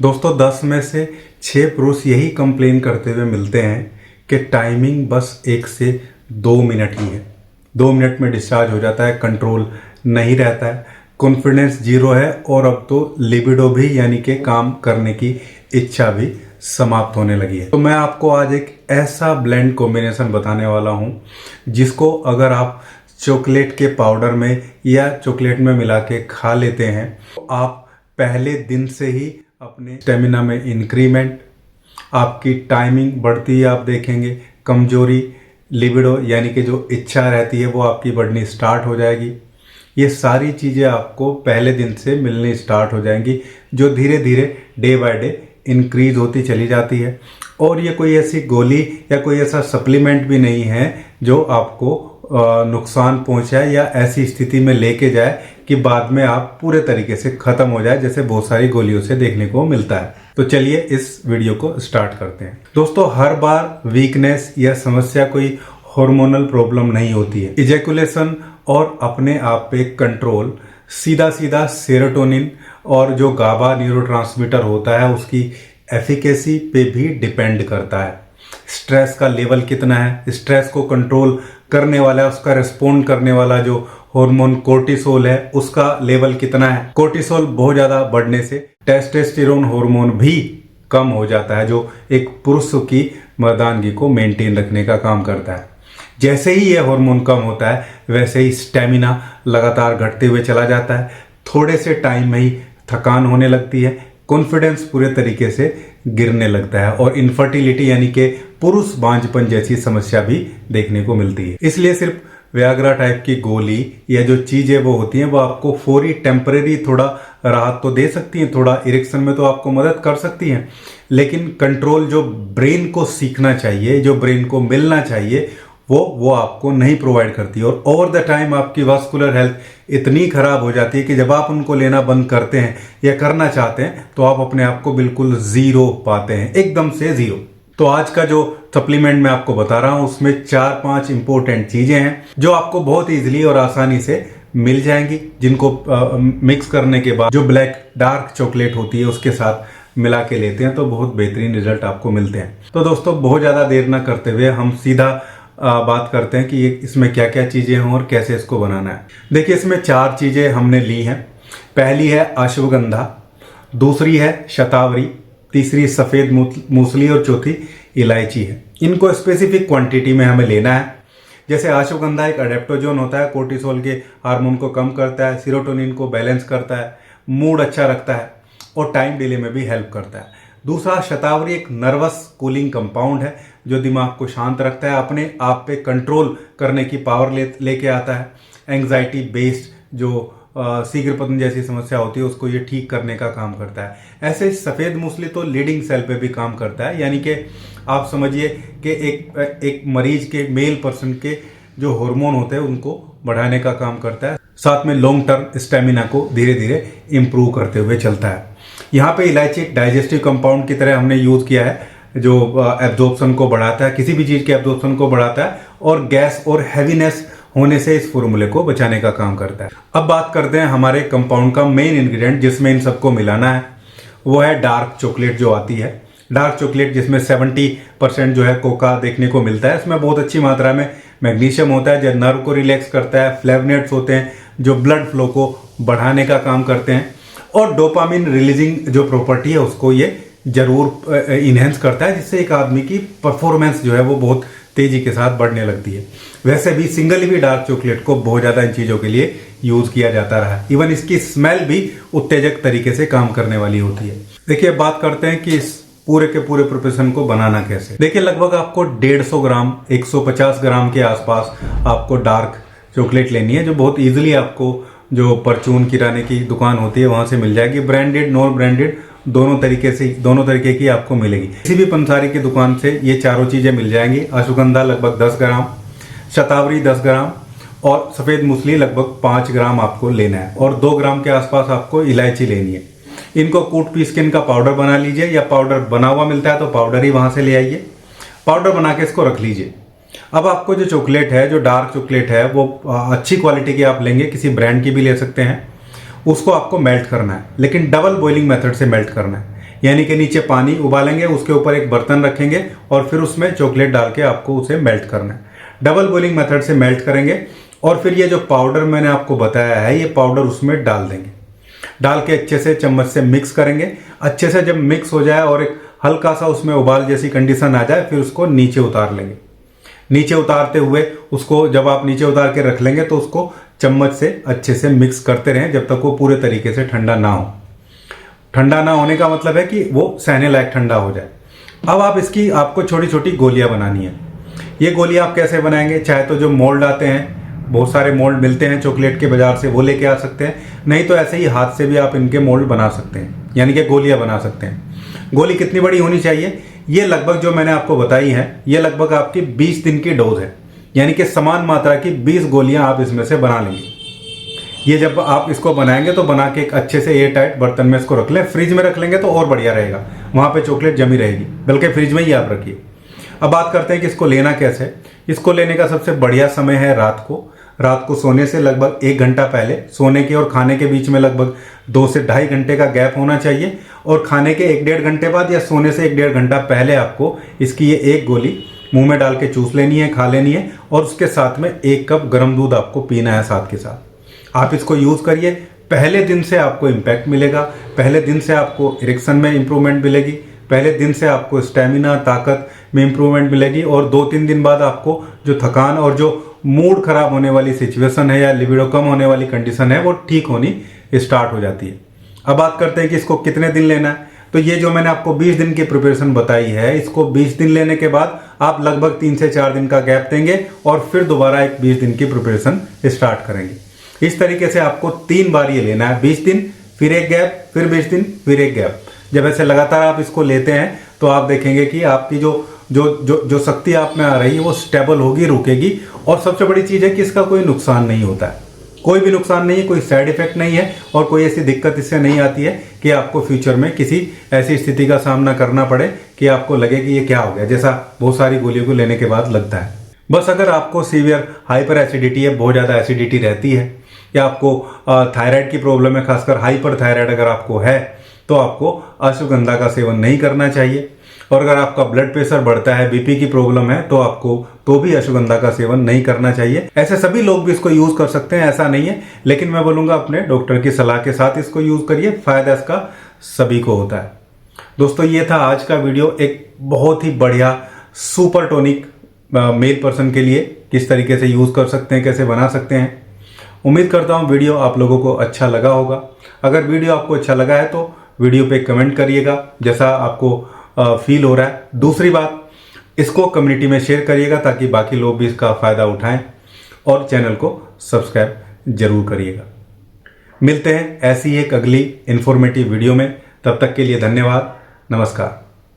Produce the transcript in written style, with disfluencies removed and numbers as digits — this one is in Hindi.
दोस्तों 10 में से 6 पुरुष यही कंप्लेन करते हुए मिलते हैं कि टाइमिंग बस 1 से 2 मिनट ही है। 2 मिनट में डिस्चार्ज हो जाता है, कंट्रोल नहीं रहता है, कॉन्फिडेंस जीरो है और अब तो लिबिडो भी यानी कि काम करने की इच्छा भी समाप्त होने लगी है। तो मैं आपको आज एक ऐसा ब्लेंड कॉम्बिनेशन बताने वाला हूं जिसको अगर आप चॉकलेट के पाउडर में या चॉकलेट में मिला के खा लेते हैं तो आप पहले दिन से ही अपने स्टेमिना में इंक्रीमेंट, आपकी टाइमिंग बढ़ती है, आप देखेंगे कमजोरी, लिबिडो यानी कि जो इच्छा रहती है वो आपकी बढ़नी स्टार्ट हो जाएगी। ये सारी चीज़ें आपको पहले दिन से मिलनी स्टार्ट हो जाएंगी जो धीरे धीरे डे बाय डे इंक्रीज होती चली जाती है। और ये कोई ऐसी गोली या कोई ऐसा सप्लीमेंट भी नहीं है जो आपको नुकसान पहुंचाए या ऐसी स्थिति में लेके जाए कि बाद में आप पूरे तरीके से खत्म हो जाए, जैसे बहुत सारी गोलियों से देखने को मिलता है। तो चलिए इस वीडियो को स्टार्ट करते हैं। दोस्तों हर बार वीकनेस या समस्या कोई हार्मोनल प्रॉब्लम नहीं होती है। इजैकुलेशन और अपने आप पे कंट्रोल सीधा सीधा सेरोटोनिन और जो गाबा न्यूरोट्रांसमीटर होता है उसकी एफिकेसी पे भी डिपेंड करता है। स्ट्रेस का लेवल कितना है, स्ट्रेस को कंट्रोल करने वाला, उसका रिस्पोंड करने वाला जो हार्मोन कोर्टिसोल है उसका लेवल कितना है। कोर्टिसोल बहुत ज्यादा बढ़ने से टेस्टोस्टेरोन हार्मोन भी कम हो जाता है जो एक पुरुष की मर्दानगी को मेंटेन रखने का काम करता है। जैसे ही ये हार्मोन कम होता है वैसे ही स्टेमिना लगातार घटते हुए चला जाता है, थोड़े से टाइम में ही थकान होने लगती है, कॉन्फिडेंस पूरे तरीके से गिरने लगता है और इनफर्टिलिटी यानी कि पुरुष बांझपन जैसी समस्या भी देखने को मिलती है। इसलिए सिर्फ व्याग्रा टाइप की गोली या जो चीजें वो होती हैं वो आपको फौरी टेम्परेरी थोड़ा राहत तो दे सकती हैं, थोड़ा इरेक्शन में तो आपको मदद कर सकती हैं, लेकिन कंट्रोल जो ब्रेन को सीखना चाहिए, जो ब्रेन को मिलना चाहिए वो आपको नहीं प्रोवाइड करती। और ओवर द टाइम आपकी वास्कुलर हेल्थ इतनी खराब हो जाती है कि जब आप उनको लेना बंद करते हैं या करना चाहते हैं तो आप अपने आप को बिल्कुल जीरो पाते हैं, एकदम से जीरो। तो आज का जो सप्लीमेंट मैं आपको बता रहा हूं उसमें 4-5 इंपॉर्टेंट चीजें हैं जो आपको बहुत इजीली और आसानी से मिल जाएंगी, जिनको मिक्स करने के बाद जो ब्लैक डार्क चॉकलेट होती है उसके साथ मिला के लेते हैं तो बहुत बेहतरीन रिजल्ट आपको मिलते हैं। तो दोस्तों बहुत ज्यादा देर ना करते हुए हम सीधा बात करते हैं कि इसमें क्या क्या चीजें हैं और कैसे इसको बनाना है। देखिए इसमें 4 चीजें हमने ली हैं। पहली है अश्वगंधा, दूसरी है शतावरी, तीसरी सफेद मूसली और चौथी इलायची है। इनको स्पेसिफिक क्वांटिटी में हमें लेना है। जैसे अश्वगंधा एक एडेप्टोजोन होता है, कोर्टिसोल के हार्मोन को कम करता है, सेरोटोनिन को बैलेंस करता है, मूड अच्छा रखता है और टाइम डिले में भी हेल्प करता है। दूसरा शतावरी एक नर्वस कूलिंग कंपाउंड है जो दिमाग को शांत रखता है, अपने आप पे कंट्रोल करने की पावर लेके आता है। एंग्जाइटी बेस्ड जो शीघ्रपतन जैसी समस्या होती है उसको ये ठीक करने का काम करता है। ऐसे सफेद मूसली तो लीडिंग सेल पे भी काम करता है, यानी कि आप समझिए कि एक मरीज के मेल पर्सन के जो हार्मोन होते हैं उनको बढ़ाने का काम करता है, साथ में लॉन्ग टर्म स्टेमिना को धीरे धीरे इंप्रूव करते हुए चलता है। यहाँ पे इलायची एक डाइजेस्टिव कंपाउंड की तरह हमने यूज किया है जो एब्जॉर्प्शन को बढ़ाता है, किसी भी चीज के एब्जॉर्प्शन को बढ़ाता है और गैस और हैवीनेस होने से इस फॉर्मूले को बचाने का काम करता है। अब बात करते हैं हमारे कंपाउंड का मेन इंग्रेडिएंट जिसमें इन सबको मिलाना है, वो है डार्क चॉकलेट जो आती है। डार्क चॉकलेट जिसमें 70% जो है कोका देखने को मिलता है। इसमें बहुत अच्छी मात्रा में मैग्नीशियम होता है जो नर्व को रिलैक्स करता है, फ्लेवनेट्स होते हैं जो ब्लड फ्लो को बढ़ाने का काम करते हैं और डोपामिन रिलीजिंग जो प्रॉपर्टी है उसको ये जरूर इनहेंस करता है, जिससे एक आदमी की परफॉर्मेंस जो है वो बहुत तेजी के साथ बढ़ने लगती है। वैसे भी सिंगल भी डार्क चॉकलेट को बहुत ज्यादा इन चीजों के लिए यूज किया जाता रहा है। इवन इसकी स्मेल भी उत्तेजक तरीके से काम करने वाली होती है। देखिए बात करते हैं कि इस पूरे के पूरे प्रिपरेशन को बनाना कैसे। देखिए लगभग आपको 150 ग्राम 150 ग्राम के आसपास आपको डार्क चॉकलेट लेनी है जो बहुत इजीली आपको जो परचून किराने की दुकान होती है वहां से मिल जाएगी। ब्रांडेड नॉन ब्रांडेड दोनों तरीके की आपको मिलेगी। किसी भी पंसारी की दुकान से ये चारों चीजें मिल जाएंगी। अश्वगंधा लगभग 10 ग्राम, शतावरी 10 ग्राम और सफेद मूसली लगभग 5 ग्राम आपको लेना है और 2 ग्राम के आसपास आपको इलायची लेनी है। इनको कूट पीस के इनका पाउडर बना लीजिए या पाउडर बना हुआ मिलता है तो पाउडर ही वहां से ले आइए। पाउडर बना के इसको रख लीजिए। अब आपको जो चॉकलेट है, जो डार्क चॉकलेट है, वो अच्छी क्वालिटी की आप लेंगे, किसी ब्रांड की भी ले सकते हैं। उसको आपको मेल्ट करना है, लेकिन डबल बॉइलिंग मेथड से मेल्ट करना है। यानी कि नीचे पानी उबालेंगे, उसके ऊपर एक बर्तन रखेंगे और फिर उसमें चॉकलेट डाल के आपको उसे मेल्ट करना है। डबल बॉइलिंग मेथड से मेल्ट करेंगे और फिर ये जो पाउडर मैंने आपको बताया है, ये पाउडर उसमें डाल देंगे। डाल के अच्छे से चम्मच से मिक्स करेंगे। अच्छे से जब मिक्स हो जाए और एक हल्का सा उसमें उबाल जैसी कंडीशन आ जाए, फिर उसको नीचे उतार लेंगे। नीचे उतारते हुए उसको जब आप नीचे उतार के रख लेंगे तो उसको चम्मच से अच्छे से मिक्स करते रहें जब तक वो पूरे तरीके से ठंडा ना हो। ठंडा ना होने का मतलब है कि वो सहने लायक ठंडा हो जाए। अब आपको छोटी छोटी गोलियां बनानी है। ये गोलियां आप कैसे बनाएंगे? चाहे तो जो मोल्ड आते हैं, बहुत सारे मोल्ड मिलते हैं चॉकलेट के बाजार से, वो लेके आ सकते हैं। नहीं तो ऐसे ही हाथ से भी आप इनके मोल्ड बना सकते हैं, यानी कि गोलियां बना सकते हैं। गोली कितनी बड़ी होनी चाहिए? ये लगभग जो मैंने आपको बताई है, ये लगभग आपकी 20 दिन की डोज है, यानी कि समान मात्रा की 20 गोलियां आप इसमें से बना लेंगे। ये जब आप इसको बनाएंगे तो बना के एक अच्छे से एयर टाइट बर्तन में इसको रख लें। फ्रिज में रख लेंगे तो और बढ़िया रहेगा, वहां पे चॉकलेट जमी रहेगी, बल्कि फ्रिज में ही आप रखिए। अब बात करते हैं कि इसको लेना कैसे। इसको लेने का सबसे बढ़िया समय है रात को। रात को सोने से लगभग 1 घंटा पहले, सोने के और खाने के बीच में लगभग 2 से 2.5 घंटे का गैप होना चाहिए। और खाने के 1-1.5 घंटे बाद या सोने से 1-1.5 घंटा पहले आपको इसकी ये एक गोली मुंह में डाल के चूस लेनी है, खा लेनी है। और उसके साथ में 1 कप गर्म दूध आपको पीना है साथ के साथ। आप इसको यूज़ करिए। पहले दिन से आपको इम्पैक्ट मिलेगा, पहले दिन से आपको इरेक्शन में इंप्रूवमेंट मिलेगी, पहले दिन से आपको स्टेमिना, ताकत में इंप्रूवमेंट मिलेगी। और 2-3 दिन बाद आपको जो थकान और जो मूड खराब होने वाली सिचुएशन है या लिबिडो कम होने वाली कंडीशन है, वो ठीक होनी स्टार्ट हो जाती है। अब बात करते हैं कि इसको कितने दिन लेना है। तो ये जो मैंने आपको 20 दिन की प्रिपरेशन बताई है, इसको 20 दिन लेने के बाद आप लगभग 3 से 4 दिन का गैप देंगे और फिर दोबारा एक 20 दिन की प्रिपरेशन स्टार्ट करेंगे। इस तरीके से आपको 3 बार ये लेना है, 20 दिन, फिर एक गैप, फिर 20 दिन, फिर एक गैप। जब ऐसे लगातार आप इसको लेते हैं तो आप देखेंगे कि आपकी जो शक्ति आप में आ रही है वो स्टेबल होगी, रुकेगी। और सबसे बड़ी चीज़ है कि इसका कोई नुकसान नहीं होता है, कोई भी नुकसान नहीं है, कोई साइड इफेक्ट नहीं है और कोई ऐसी दिक्कत इससे नहीं आती है कि आपको फ्यूचर में किसी ऐसी स्थिति का सामना करना पड़े कि आपको लगे कि ये क्या हो गया, जैसा बहुत सारी गोलियों को लेने के बाद लगता है। बस अगर आपको सीवियर हाइपर एसिडिटी है, बहुत ज़्यादा एसिडिटी रहती है, या आपको थायराइड की प्रॉब्लम है, खासकर हाइपर थायराइड अगर आपको है, तो आपको अश्वगंधा का सेवन नहीं करना चाहिए। और अगर आपका ब्लड प्रेशर बढ़ता है, बीपी की प्रॉब्लम है, तो आपको तो भी अश्वगंधा का सेवन नहीं करना चाहिए। ऐसे सभी लोग भी इसको यूज कर सकते हैं, ऐसा नहीं है, लेकिन मैं बोलूंगा अपने डॉक्टर की सलाह के साथ इसको यूज करिए। फायदा इसका सभी को होता है। दोस्तों, ये था आज का वीडियो, एक बहुत ही बढ़िया सुपर टॉनिक मेल पर्सन के लिए किस तरीके से यूज कर सकते हैं, कैसे बना सकते हैं। उम्मीद करता हूं वीडियो आप लोगों को अच्छा लगा होगा। अगर वीडियो आपको अच्छा लगा है तो वीडियो पे कमेंट करिएगा जैसा आपको फील हो रहा है। दूसरी बात, इसको कम्युनिटी में शेयर करिएगा ताकि बाकी लोग भी इसका फायदा उठाएं, और चैनल को सब्सक्राइब जरूर करिएगा। मिलते हैं ऐसी एक अगली इंफॉर्मेटिव वीडियो में, तब तक के लिए धन्यवाद, नमस्कार।